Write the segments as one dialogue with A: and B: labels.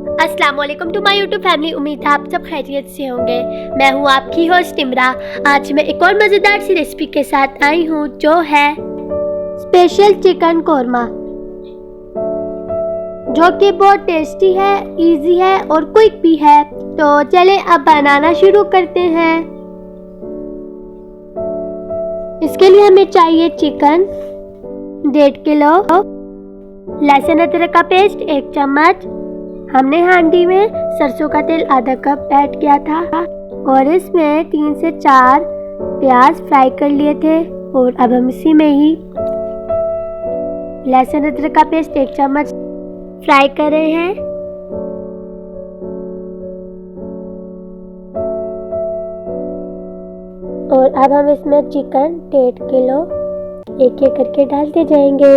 A: अस्सलाम वालेकुम to my YouTube family. उम्मीद है आप सब खैरियत से होंगे। मैं हूँ आपकी होस्ट इमरा। आज मैं एक और मज़ेदार सी रेसिपी के साथ आई हूँ जो है स्पेशल चिकन कोरमा, जो कि बहुत टेस्टी है, इजी है और क्विक भी है। तो चलें अब बनाना शुरू करते हैं। इसके लिए हमें चाहिए चिकन 1.5 किलो, लहसुन अदरक का पेस्ट 1 चम्मच। हमने हांडी में सरसों का तेल आधा कप ऐड किया था और इसमें 3 से 4 प्याज फ्राई कर लिए थे। और अब हम इसी में ही लहसुन अदरक का पेस्ट 1 चम्मच फ्राई कर रहे हैं। और अब हम इसमें चिकन 1.5 किलो एक एक करके डालते जाएंगे।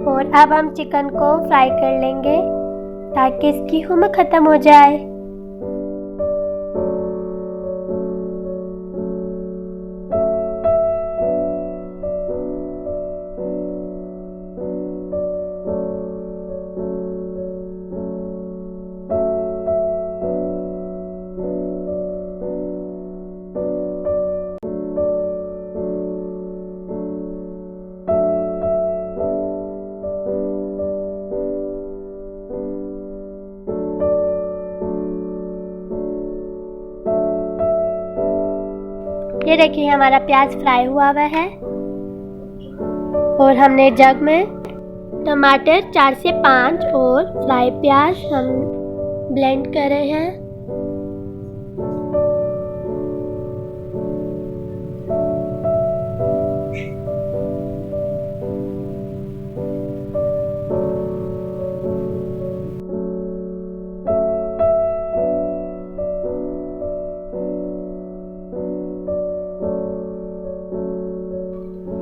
A: और अब हम चिकन को फ्राई कर लेंगे ताकि इसकी हुम्म खत्म हो जाए। ये देखिए हमारा प्याज फ्राई हुआ है और हमने जग में टमाटर 4 से 5 और फ्राई प्याज हम ब्लेंड कर रहे हैं।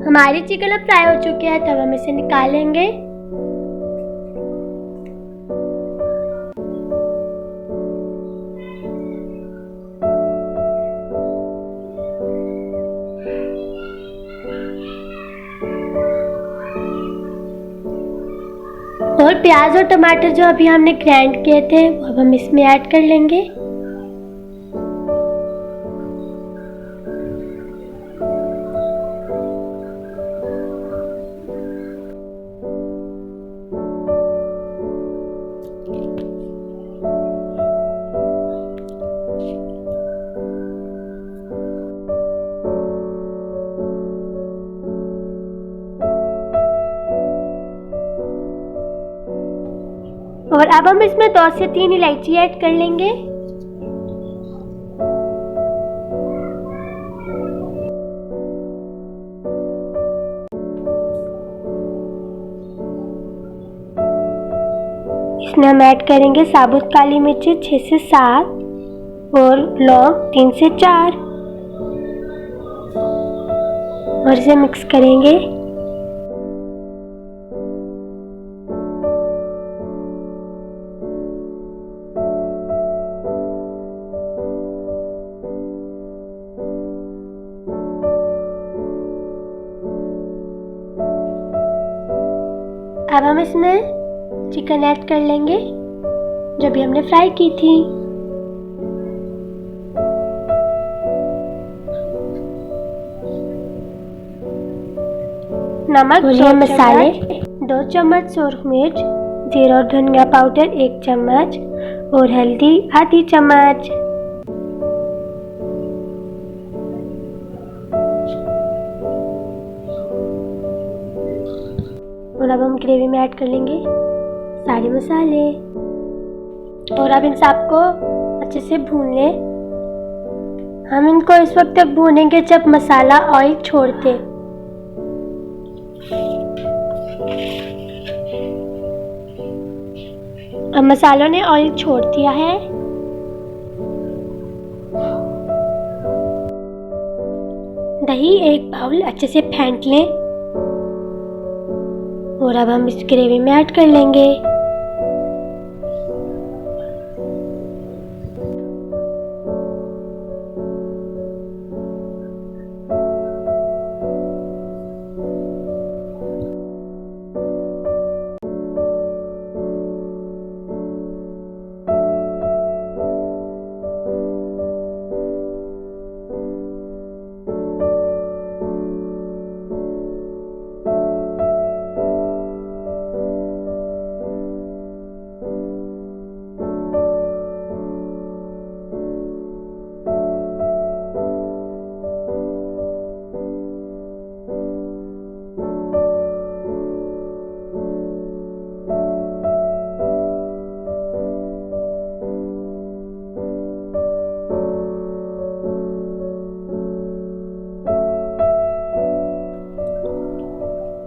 A: हमारी चिकन अब फ्राई हो चुकी है, तब हम इसे निकालेंगे। और प्याज और टमाटर जो अभी हमने ग्राइंड किए थे वो अब हम इसमें ऐड कर लेंगे। और अब हम इसमें 2 से 3 इलायची ऐड कर लेंगे। इसमें हम ऐड करेंगे साबुत काली मिर्च 6 से 7 और लौंग 3 से 4 और इसे मिक्स करेंगे। अब हम इसमें चिकन ऐड कर लेंगे जो भी हमने फ्राई की थी। नमक 2 मसाले 2 चम्मच, सूरख मिर्च, जीरा और धनिया पाउडर 1 चम्मच और हल्दी आधी चम्मच। और अब हम ग्रेवी में ऐड कर लेंगे सारे मसाले और अब इन सबको अच्छे से भून लें। हम इनको इस वक्त तक भूनेंगे जब मसाला ऑयल छोड़ दे। अब मसालों ने ऑयल छोड़ दिया है। दही एक बाउल अच्छे से फेंट लें और अब हम इस ग्रेवी में ऐड कर लेंगे।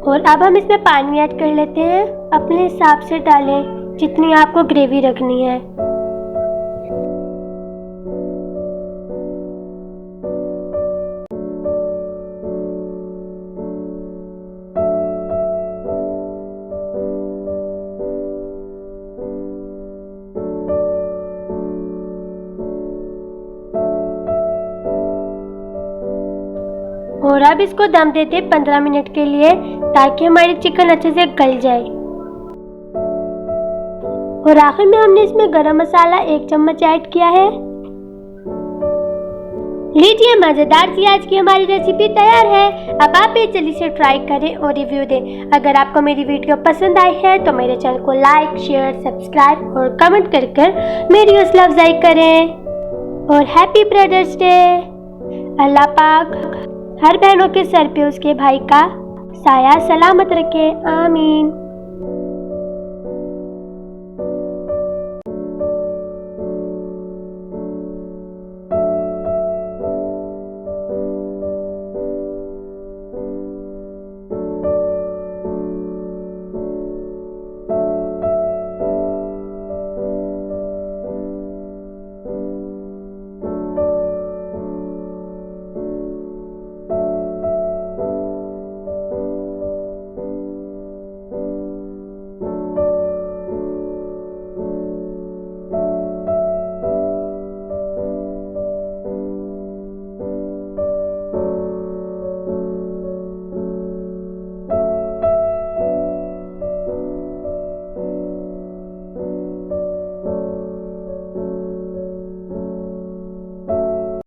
A: और अब हम इसमें पानी ऐड कर लेते हैं। अपने हिसाब से डालें जितनी आपको ग्रेवी रखनी है। और अब इसको दम देते 15 मिनट के लिए, ताकि हमारी चिकन अच्छे से गल जाए। और आखिर में हमने इसमें गरम मसाला 1 चम्मच ऐड किया है। लीजिए, मज़ेदार सी आज की हमारी रेसिपी तैयार है। अब आप भी जल्दी से ट्राई करें और रिव्यू दें। अगर आपको मेरी वीडियो पसंद आई है तो मेरे चैनल को लाइक, शेयर, सब्सक्राइब और कमेंट कर मेरी हौसला अफजाई करें। और हैप्पी ब्रदर्स डे। अल्लाह पाक हर बहनों के सर पे उसके भाई का साया सलामत रखे। आमीन।